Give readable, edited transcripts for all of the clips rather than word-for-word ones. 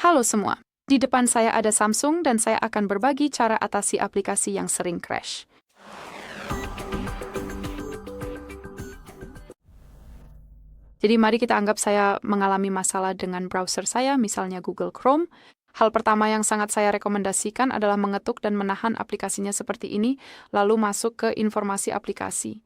Halo semua, di depan saya ada Samsung dan saya akan berbagi cara atasi aplikasi yang sering crash. Jadi mari kita anggap saya mengalami masalah dengan browser saya, misalnya Google Chrome. Hal pertama yang sangat saya rekomendasikan adalah mengetuk dan menahan aplikasinya seperti ini, lalu masuk ke informasi aplikasi.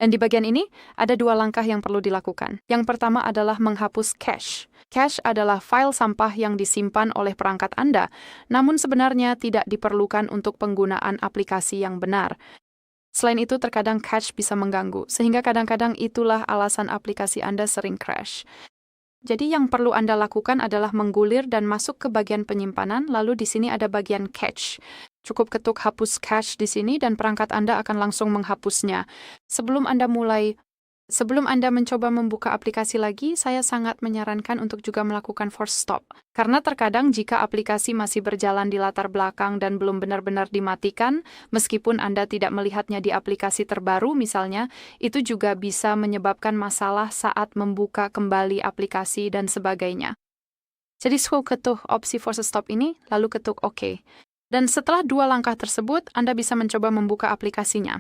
Dan di bagian ini, ada dua langkah yang perlu dilakukan. Yang pertama adalah menghapus cache. Cache adalah file sampah yang disimpan oleh perangkat Anda, namun sebenarnya tidak diperlukan untuk penggunaan aplikasi yang benar. Selain itu, terkadang cache bisa mengganggu, sehingga kadang-kadang itulah alasan aplikasi Anda sering crash. Jadi yang perlu Anda lakukan adalah menggulir dan masuk ke bagian penyimpanan, lalu di sini ada bagian cache. Cukup ketuk hapus cache di sini dan perangkat Anda akan langsung menghapusnya. Sebelum Anda mencoba membuka aplikasi lagi, saya sangat menyarankan untuk juga melakukan force stop. Karena terkadang jika aplikasi masih berjalan di latar belakang dan belum benar-benar dimatikan, meskipun Anda tidak melihatnya di aplikasi terbaru misalnya, itu juga bisa menyebabkan masalah saat membuka kembali aplikasi dan sebagainya. Jadi ketuk opsi force stop ini, lalu ketuk OK. Dan setelah dua langkah tersebut, Anda bisa mencoba membuka aplikasinya.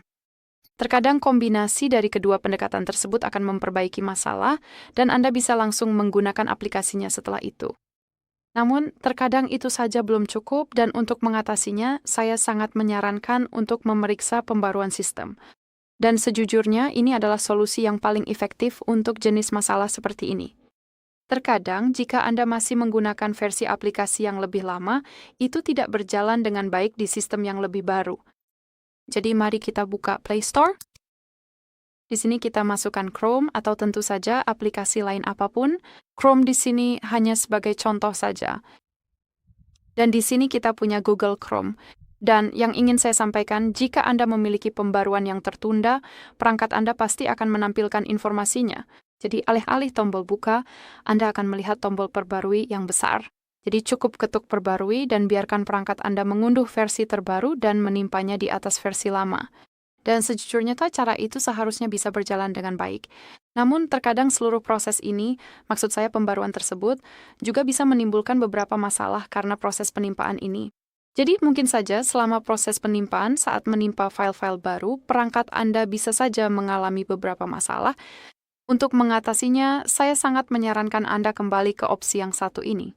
Terkadang kombinasi dari kedua pendekatan tersebut akan memperbaiki masalah, dan Anda bisa langsung menggunakan aplikasinya setelah itu. Namun, terkadang itu saja belum cukup, dan untuk mengatasinya, saya sangat menyarankan untuk memeriksa pembaruan sistem. Dan sejujurnya, ini adalah solusi yang paling efektif untuk jenis masalah seperti ini. Terkadang, jika Anda masih menggunakan versi aplikasi yang lebih lama, itu tidak berjalan dengan baik di sistem yang lebih baru. Jadi mari kita buka Play Store. Di sini kita masukkan Chrome atau tentu saja aplikasi lain apapun. Chrome di sini hanya sebagai contoh saja. Dan di sini kita punya Google Chrome. Dan yang ingin saya sampaikan, jika Anda memiliki pembaruan yang tertunda, perangkat Anda pasti akan menampilkan informasinya. Jadi alih-alih tombol buka, Anda akan melihat tombol perbarui yang besar. Jadi cukup ketuk perbarui dan biarkan perangkat Anda mengunduh versi terbaru dan menimpanya di atas versi lama. Dan sejujurnya cara itu seharusnya bisa berjalan dengan baik. Namun terkadang seluruh proses ini, maksud saya pembaruan tersebut, juga bisa menimbulkan beberapa masalah karena proses penimpaan ini. Jadi mungkin saja selama proses penimpaan saat menimpa file-file baru, perangkat Anda bisa saja mengalami beberapa masalah. Untuk mengatasinya, saya sangat menyarankan Anda kembali ke opsi yang satu ini.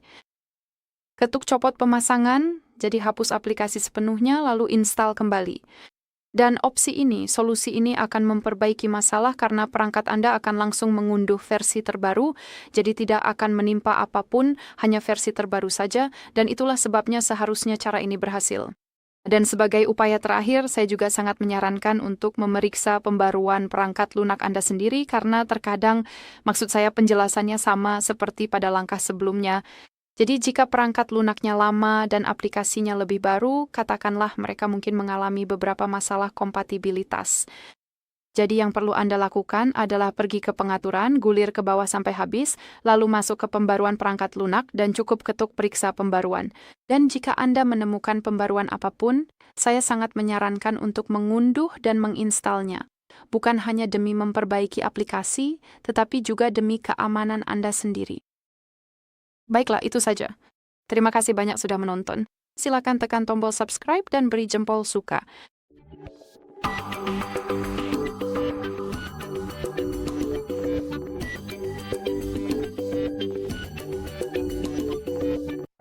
Ketuk copot pemasangan, jadi hapus aplikasi sepenuhnya lalu install kembali. Dan solusi ini akan memperbaiki masalah karena perangkat Anda akan langsung mengunduh versi terbaru, jadi tidak akan menimpa apapun, hanya versi terbaru saja, dan itulah sebabnya seharusnya cara ini berhasil. Dan sebagai upaya terakhir, saya juga sangat menyarankan untuk memeriksa pembaruan perangkat lunak Anda sendiri karena terkadang, maksud saya penjelasannya sama seperti pada langkah sebelumnya. Jadi jika perangkat lunaknya lama dan aplikasinya lebih baru, katakanlah mereka mungkin mengalami beberapa masalah kompatibilitas. Jadi yang perlu Anda lakukan adalah pergi ke pengaturan, gulir ke bawah sampai habis, lalu masuk ke pembaruan perangkat lunak dan cukup ketuk periksa pembaruan. Dan jika Anda menemukan pembaruan apapun, saya sangat menyarankan untuk mengunduh dan menginstalnya. Bukan hanya demi memperbaiki aplikasi, tetapi juga demi keamanan Anda sendiri. Baiklah, itu saja. Terima kasih banyak sudah menonton. Silakan tekan tombol subscribe dan beri jempol suka.